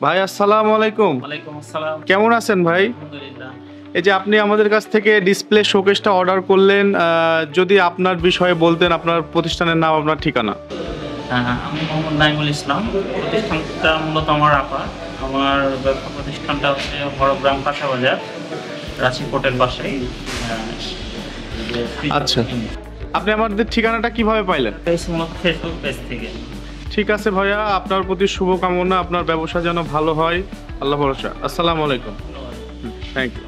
ভাই আসসালামু আলাইকুম। ওয়ালাইকুম আসসালাম। কেমন আছেন ভাই? আলহামদুলিল্লাহ। এই যে আপনি আমাদের কাছ থেকে ডিসপ্লে শোকেসটা অর্ডার করলেন, যদি আপনার বিষয়ে বলতেন, আপনার প্রতিষ্ঠানের নাম, আপনার ঠিকানা। আমি মোহাম্মদ নাইমুল ইসলাম। প্রতিষ্ঠানটা মূলত আমার আপা। আমার ব্যবসা প্রতিষ্ঠানটা হচ্ছে হরগ্রাম কাঁচাবাজার, রাঁচি কোর্টের পাশেই। আচ্ছা, আপনি আমাদের ঠিকানাটা কিভাবে পাইলেন? মূলত ফেসবুক পেজ থেকে। ঠিক আছে ভাইয়া, আপনার প্রতি শুভকামনা, আপনার ব্যবসা যেন ভালো হয়। আল্লাহ ভরসা। আসসালামু আলাইকুম। Thank you.